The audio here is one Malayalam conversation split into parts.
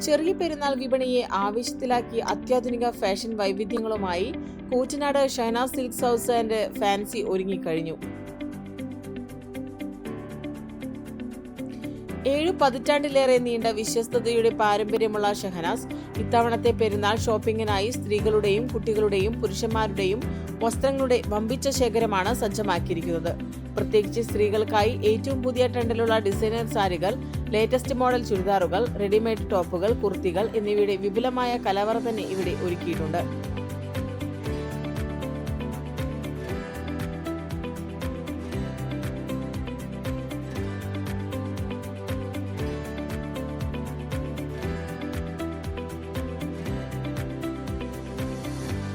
ചെറിയ പെരുന്നാൾ വിപണിയെ ആവേശത്തിലാക്കി അത്യാധുനിക ഫാഷൻ വൈവിധ്യങ്ങളുമായി Koottanad Shahanas silks house and fancy ഒരുങ്ങിക്കഴിഞ്ഞു. 7 പതിറ്റാണ്ടിലേറെ നീണ്ട വിശ്വസ്തതയുടെ പാരമ്പര്യമുള്ള ഷഹനാസ് ഇത്തവണത്തെ പെരുന്നാൾ ഷോപ്പിംഗിനായി സ്ത്രീകളുടെയും കുട്ടികളുടെയും പുരുഷന്മാരുടെയും വസ്ത്രങ്ങളുടെ വമ്പിച്ച ശേഖരമാണ് സജ്ജമാക്കിയിരിക്കുന്നത്. പ്രത്യേകിച്ച് സ്ത്രീകൾക്കായി ഏറ്റവും പുതിയ ട്രെൻഡിലുള്ള ഡിസൈനർ സാരികൾ, ലേറ്റസ്റ്റ് മോഡൽ ചുരിദാറുകൾ, റെഡിമെയ്ഡ് ടോപ്പുകൾ, കുർത്തികൾ എന്നിവയുടെ വിപുലമായ കലവറ തന്നെ ഇവിടെ ഒരുക്കിയിട്ടുണ്ട്.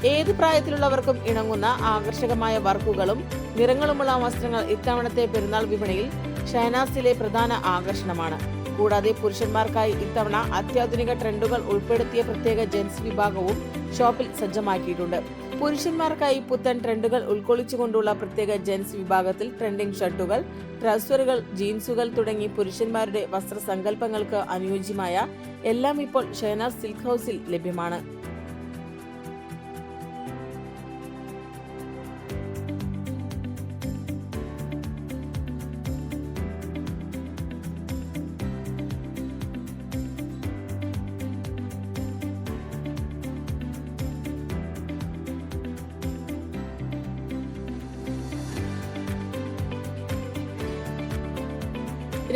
ഏത് പ്രായത്തിലുള്ളവർക്കും ഇണങ്ങുന്ന ആകർഷകമായ വർക്കുകളും നിറങ്ങളുമുള്ള വസ്ത്രങ്ങൾ ഇത്തവണത്തെ പെരുന്നാൾ വിപണിയിൽ ഷഹനാസിലെ പ്രധാന ആകർഷണമാണ്. കൂടാതെ പുരുഷന്മാർക്കായി ഇത്തവണ അത്യാധുനിക ട്രെൻഡുകൾ ഉൾപ്പെടുത്തിയ പ്രത്യേക ജെൻസ് വിഭാഗവും ഷോപ്പിൽ സജ്ജമാക്കിയിട്ടുണ്ട്. പുരുഷന്മാർക്കായി പുത്തൻ ട്രെൻഡുകൾ ഉൾക്കൊള്ളിച്ചുകൊണ്ടുള്ള പ്രത്യേക ജെൻസ് വിഭാഗത്തിൽ ട്രെൻഡിംഗ് ഷർട്ടുകൾ, ട്രൗസറുകൾ, ജീൻസുകൾ തുടങ്ങി പുരുഷന്മാരുടെ വസ്ത്രസങ്കല്പങ്ങൾക്ക് അനുയോജ്യമായ എല്ലാം ഇപ്പോൾ ഷഹനാസ് സിൽക്ക് ഹൗസിൽ ലഭ്യമാണ്.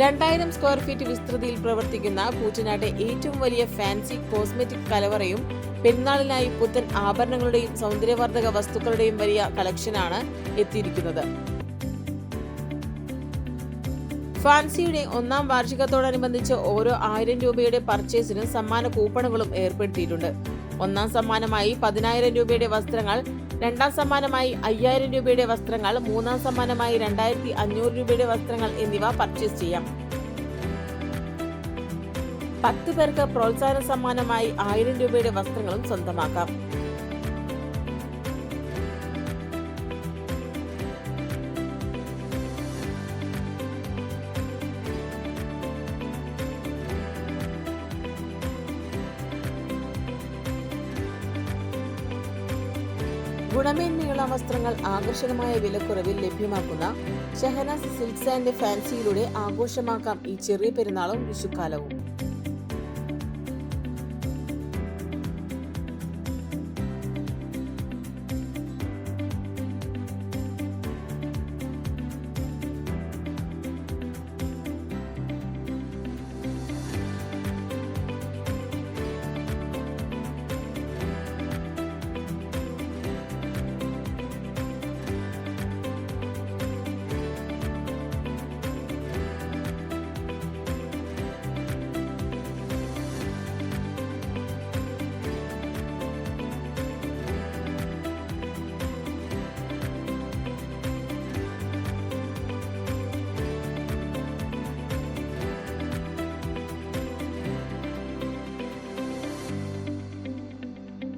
രണ്ടായിരം സ്ക്വയർ ഫീറ്റ് വിസ്തൃതിയിൽ പ്രവർത്തിക്കുന്ന കൂറ്റനാട്ടെ ഏറ്റവും വലിയ ഫാൻസി കോസ്മെറ്റിക് കലവറയും പെരുന്നാളിനായി പുത്തൻ ആഭരണങ്ങളുടെയും സൗന്ദര്യവർദ്ധക വസ്തുക്കളുടെയും വലിയ കളക്ഷനാണ് എത്തിയിരിക്കുന്നത്. ഫാൻസിയുടെ 1ാം വാർഷികത്തോടനുബന്ധിച്ച് ഓരോ 1000 രൂപയുടെ പർച്ചേസിനും സമ്മാന കൂപ്പണുകളും ഏർപ്പെടുത്തിയിട്ടുണ്ട്. 1ാം സമ്മാനമായി 10,000 രൂപയുടെ വസ്ത്രങ്ങൾ, 2ാം സമ്മാനമായി 5000 രൂപയുടെ വസ്ത്രങ്ങൾ, 3ാം സമ്മാനമായി 2500 രൂപയുടെ വസ്ത്രങ്ങൾ എന്നിവ പർച്ചേസ് ചെയ്യാം. 10 പേർക്ക് പ്രോത്സാഹന സമ്മാനമായി 1000 രൂപയുടെ വസ്ത്രങ്ങളും സ്വന്തമാക്കാം. ഗുണമേന്മയുള്ള വസ്ത്രങ്ങൾ ആകർഷകമായ വിലക്കുറവിൽ ലഭ്യമാക്കുന്ന ഷഹനാസ് സിൽക്സ് ആൻഡ് ഫാൻസിയിലൂടെ ആഘോഷമാക്കാം ഈ ചെറിയ പെരുന്നാളും വിഷുക്കാലവും.